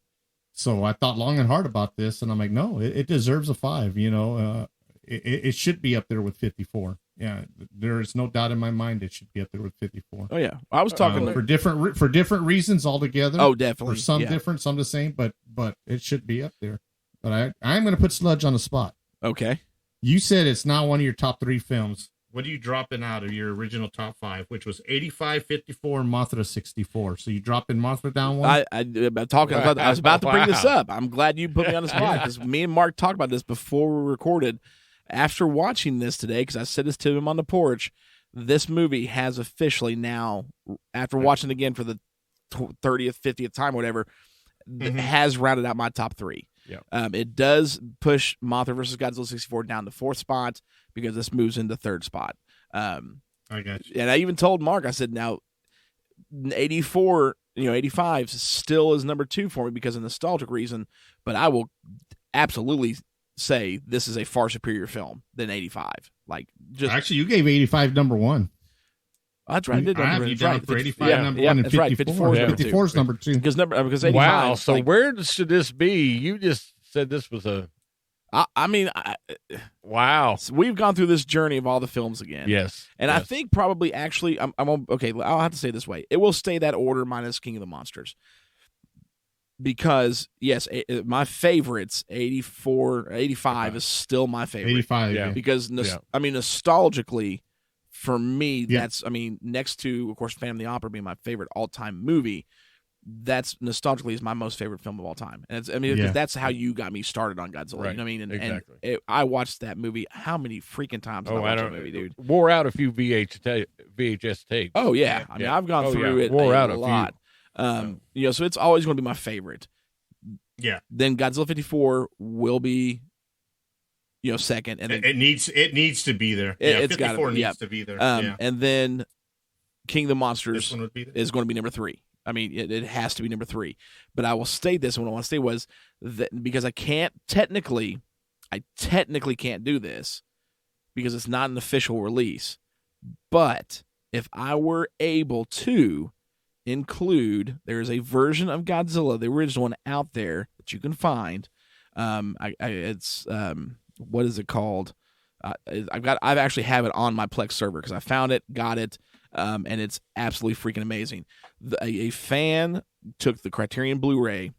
So I thought long and hard about this, and I'm like, no, it deserves a 5. It should be up there with 54. Yeah, there is no doubt in my mind it should be up there with 54. Oh yeah, I was talking for different reasons altogether. Oh, definitely. For some different, some the same, but it should be up there. But I'm going to put Sludge on the spot. Okay. You said it's not one of your top 3 films. What are you dropping out of your original top 5, which was 85, 54, and Mothra 64? So you dropping Mothra down one? I was about to bring this up. I'm glad you put me on the spot, because me and Mark talked about this before we recorded. After watching this today, because I said this to him on the porch, this movie has officially now, after watching it again for the 30th, 50th time, whatever, has rounded out my top 3. Yeah. It does push Mothra vs. Godzilla 64 down to 4th spot, because this moves into 3rd spot. I got you. And I even told Mark, I said, now, 84, 85 still is number 2 for me because of nostalgic reason, but I will absolutely say this is a far superior film than 85. Actually, you gave 85 number 1. That's right. I did have you down for 85 number 1 and 54. 54 is number 2. Because 85. Wow. So where should this be? You just said this was a. Wow. So we've gone through this journey of all the films again. Yes. And I think probably actually, okay, I'll have to say it this way. It will stay that order minus King of the Monsters. Because, yes, my favorites, 84, 85 is still my favorite. 85, yeah. Because, nostalgically, for me, that's, next to, of course, Phantom of the Opera being my favorite all-time movie, that's nostalgically is my most favorite film of all time. And because that's how you got me started on Godzilla. Right. You know what I mean? And, exactly. and I watched that movie how many freaking times did I watch that movie, dude? Wore out a few VHS tapes. Oh, yeah. I've gone through it wore out a lot. So it's always going to be my favorite. Yeah. Then Godzilla 54 will be, second, and then it needs to be there. It's 54 needs to be there. And then King of the Monsters is going to be number 3. It has to be number 3. But I will state this, and what I want to say was that because I technically can't do this because it's not an official release. But if I were able to include, there's a version of Godzilla, the original one, out there that you can find. It's what is it called? I've actually have it on my Plex server because I found it, got it, and it's absolutely freaking amazing. A fan took the Criterion Blu-ray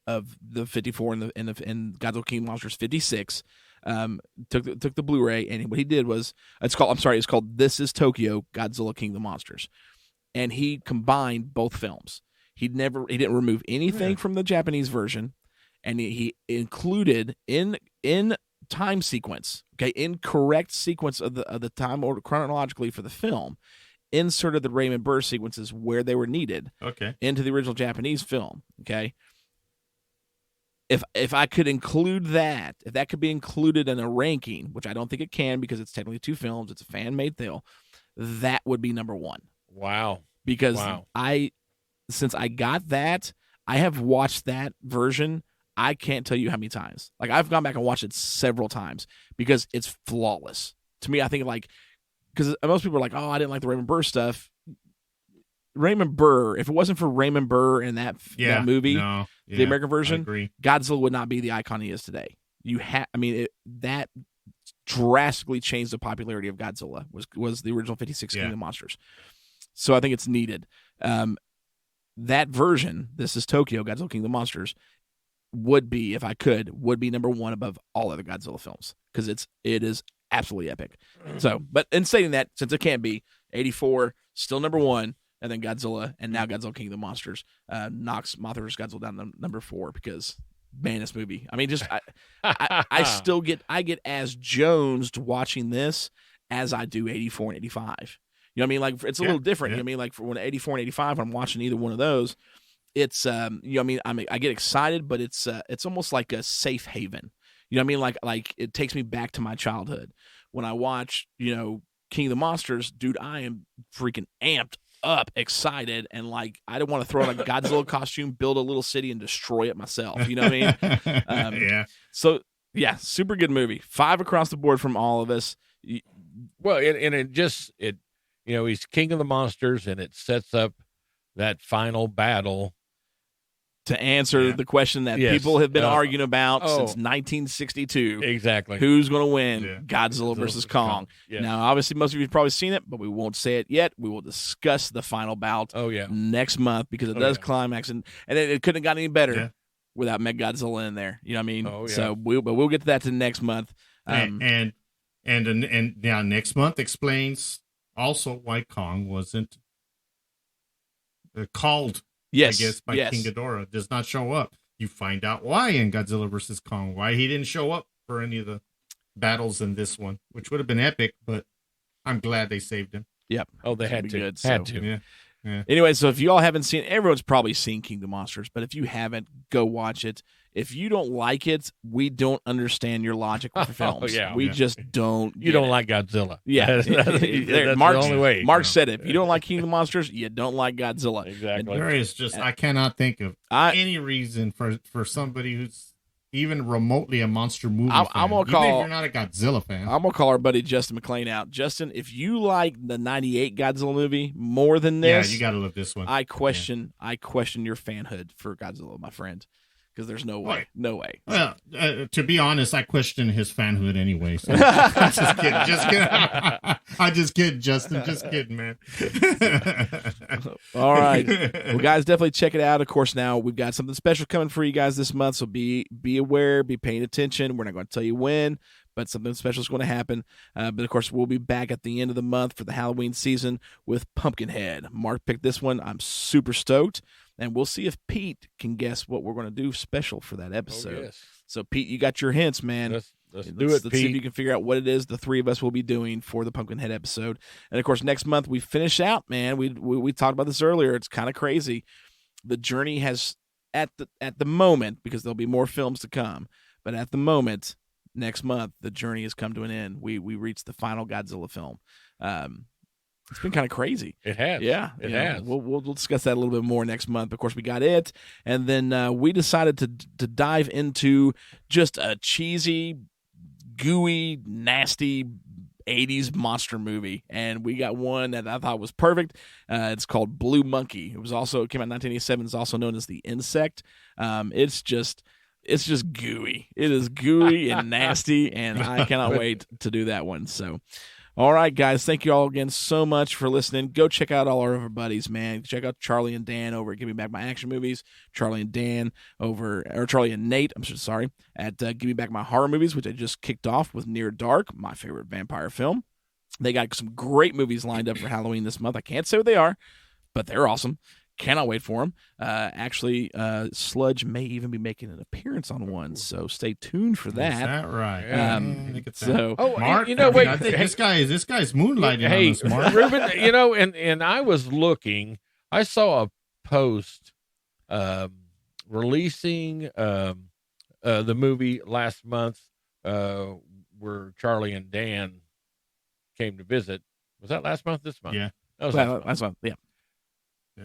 of the 54 and Godzilla King of Monsters 56. Took the Blu-ray, and what he did was it's called This Is Tokyo, Godzilla King of the Monsters, and he combined both films. He didn't remove anything from the Japanese version, and he included in time sequence, in correct sequence of the time order chronologically for the film, inserted the Raymond Burr sequences where they were needed into the original Japanese film. Okay. If I could include that, if that could be included in a ranking, which I don't think it can because it's technically two films, it's a fan-made deal, that would be number one. Wow. Because since I got that, I have watched that version, I can't tell you how many times. Like, I've gone back and watched it several times because it's flawless. To me, I think, like, because most people are like, oh, I didn't like the Raymond Burr stuff. Raymond Burr, if it wasn't for Raymond Burr and that movie, the American version, Godzilla would not be the icon he is today. That drastically changed the popularity of Godzilla. Was the original 56 King of Monsters. So I think it's needed. That version, This Is Tokyo, Godzilla King of the Monsters, would be, if I could, number one above all other Godzilla films because it is absolutely epic. So, but in saying that, since it can't be, 84 still number one. And then Godzilla, and now Godzilla King of the Monsters knocks MonsterVerse Godzilla down to number 4 because, man, this movie. I mean, just I still get as jonesed watching this as I do 84 and 85. You know what I mean? Like, it's a little different. You know what I mean? Like, for when 84 and 85, when I'm watching either one of those, it's you know what I mean? I get excited, but it's almost like a safe haven. You know what I mean? Like it takes me back to my childhood when I watch King of the Monsters. Dude, I am freaking amped up, excited, and like I don't want to throw on a Godzilla costume, build a little city, and destroy it myself. You know what I mean? So yeah, super good movie. 5 across the board from all of us. Well, he's King of the Monsters, and it sets up that final battle to answer the question that people have been arguing about since 1962. Exactly. Who's going to win? Godzilla versus Kong. Yes. Now, obviously, most of you have probably seen it, but we won't say it yet. We will discuss the final bout next month because it does climax, and it couldn't have gotten any better without Godzilla in there. You know what I mean? Oh, yeah. So we'll get to that next month. And now next month explains also why Kong wasn't called. Yes, I guess by King Ghidorah does not show up. You find out why in Godzilla versus Kong, why he didn't show up for any of the battles in this one, which would have been epic, but I'm glad they saved him. Yep. Oh, they had to. Good, had to. Yeah. Anyway, so if you all haven't seen, everyone's probably seen King of the Monsters, but if you haven't, go watch it. If you don't like it, we don't understand your logic with the films. We just don't. You don't like Godzilla. Yeah. That's the only way. Mark said it. If you don't like King of the Monsters, you don't like Godzilla. Exactly. There is just, I cannot think of any reason for somebody who's even remotely a monster movie fan. I'm gonna even if you're not a Godzilla fan. I'm going to call our buddy Justin McLean out. Justin, if you like the 98 Godzilla movie more than this, you got to love this one. I question your fanhood for Godzilla, my friend. Because there's no way. No way. Well, to be honest, I question his fanhood anyway. So. Just kidding. I just kidding, Justin. Just kidding, man. All right. Well, guys, definitely check it out. Of course, now we've got something special coming for you guys this month. So be aware, be paying attention. We're not going to tell you when, but something special is going to happen. But, of course, we'll be back at the end of the month for the Halloween season with Pumpkinhead. Mark picked this one. I'm super stoked. And we'll see if Pete can guess what we're going to do special for that episode. Oh, yes. So, Pete, you got your hints, man. Let's do it, Let's Pete. see if you can figure out what it is the three of us will be doing for the Pumpkinhead episode. And, of course, next month we finish out, man. We talked about this earlier. It's kind of crazy. The journey has, at the moment, because there'll be more films to come, but at the moment, next month, the journey has come to an end. We reached the final Godzilla film. It's been kind of crazy. It has. Yeah. It has. We'll discuss that a little bit more next month. Of course, we got it. And then we decided to dive into just a cheesy, gooey, nasty 80s monster movie. And we got one that I thought was perfect. It's called Blue Monkey. It came out in 1987. It's also known as The Insect. It's just gooey. It is gooey and nasty, and I cannot wait to do that one. So, All right, guys. Thank you all again so much for listening. Go check out all our other buddies, man. Check out Charlie and Dan over at Give Me Back My Action Movies. Charlie and Nate, I'm sorry, at Give Me Back My Horror Movies, which I just kicked off with Near Dark, my favorite vampire film. They got some great movies lined up for Halloween this month. I can't say what they are, but they're awesome. Cannot wait for them. Actually, Sludge may even be making an appearance on one, so stay tuned for that. Is that right? Look at that. So, Mark, you know, wait, I think this guy's moonlighting on us, Mark. Ruben, you know, and I was looking. I saw a post releasing the movie last month where Charlie and Dan came to visit. Was that last month? This month? Yeah. That was last month. Yeah.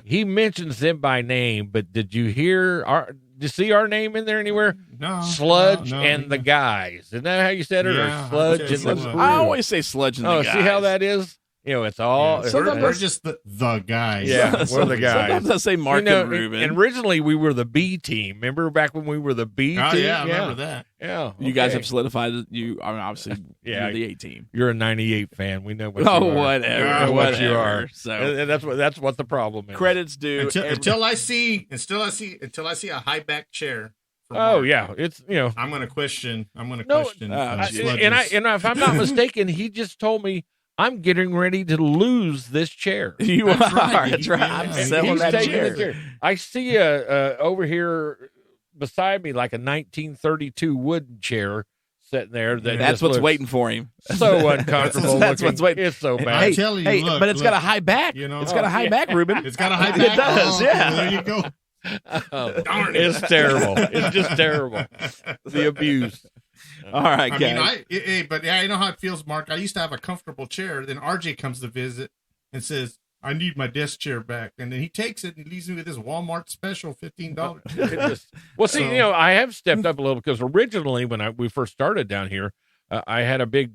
He mentions them by name, but did you see our name in there anywhere? No. Sludge no, and the guys. Isn't that how you said it? Yeah, or Sludge and the Sludge. crew? I always say Sludge and the guys. See how that is? You know, it's all. Yeah, we're just the guys. Yeah, we're the guys. Sometimes I say Mark and Ruben. And originally we were the B team. Remember back when we were the B team? Yeah, I remember that. Yeah. You guys have solidified it. Obviously, you're the A team. You're a 98 fan. We know what you Oh, are. whatever. We know what you whatever. are. So And that's what the problem is. credits due. Until I see a high back chair. Oh yeah, it's I'm going to question. and Sludge's- if I'm not mistaken, he just told me I'm getting ready to lose this chair. You are. right. That's right. Yeah. I'm He's selling He's that taking chair. the chair. I see over here beside me like a 1932 wooden chair sitting there. That's just what's looks waiting for him. So uncomfortable. That's looking. what's waiting. It's so bad. I'm telling you, look, but it's got a high back. You know, it's got a high back, Ruben. It's got a high back. It does. Oh, Yeah. There you go. Darn it. It's terrible. It's just terrible. The abuse. All right, I guys. mean, but I know how it feels, Mark. I used to have a comfortable chair. Then RJ comes to visit and says, "I need my desk chair back," and then he takes it and leaves me with this Walmart special $15. Well, see, I have stepped up a little because originally when we first started down here, I had a big.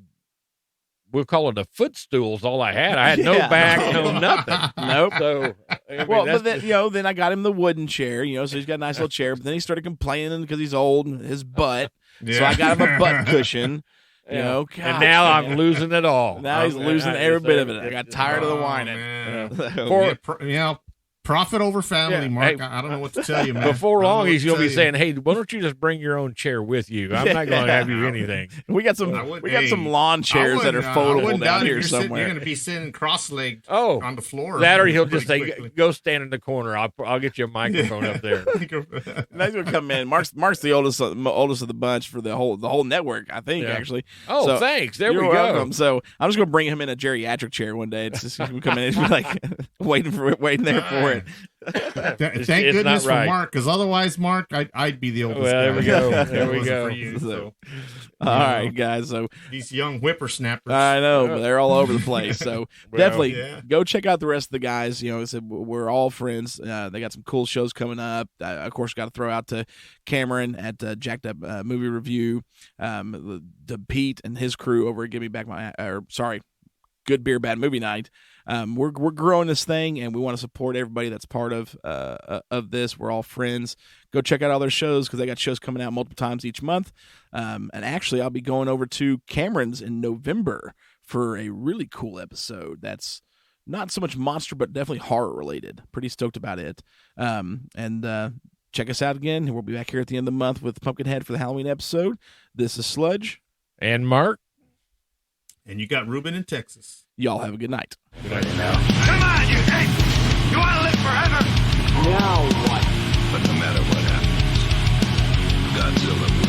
We'll call it a footstool. Is all I had. I had no back, no nothing. Nope. So, I mean, Well, but then then I got him the wooden chair. So he's got a nice little chair. But then he started complaining because he's old and his butt. Yeah. So I got him a butt cushion. and gosh, now man. I'm losing it all. Now he's losing every bit of it. I got tired of the whining. Man. Profit over family, Yeah, Mark. hey, I don't know what to tell you, man. Before long, he's going to be you. saying, "Hey, why don't you just bring your own chair with you? I'm not going to have you anything." We got some lawn chairs that are foldable down here somewhere. You're going to be sitting cross-legged Oh, on the floor. that or he'll just pretty say, quickly. "Go stand in the corner. I'll get you a microphone up there." Now he's gonna come in. Mark's the oldest of the bunch for the whole network, I think. Yeah. Actually. Oh, So, thanks. There we you're go. welcome. So I'm just gonna bring him in a geriatric chair one day. It's just gonna come in and be like waiting there for it. Thank It's goodness not right. for Mark, because otherwise, Mark, I'd be the oldest Well, there guy. we go. If it There we wasn't go. for you, so, All right, guys. So these young whippersnappers. I know, but they're all over the place. So definitely yeah. go check out the rest of the guys. I said we're all friends. They got some cool shows coming up. Of course, got to throw out to Cameron at Jacked Up Movie Review, to Pete and his crew over at Good Beer Bad Movie Night. We're growing this thing, and we want to support everybody that's part of this. We're all friends. Go check out all their shows because they got shows coming out multiple times each month. And actually, I'll be going over to Cameron's in November for a really cool episode. That's not so much monster, but definitely horror related. Pretty stoked about it. Check us out again. We'll be back here at the end of the month with Pumpkinhead for the Halloween episode. This is Sludge And Mark. And you got Ruben in Texas. Y'all have a good night. Come on, you ape! You want to live forever? Now what? But no matter what happens, Godzilla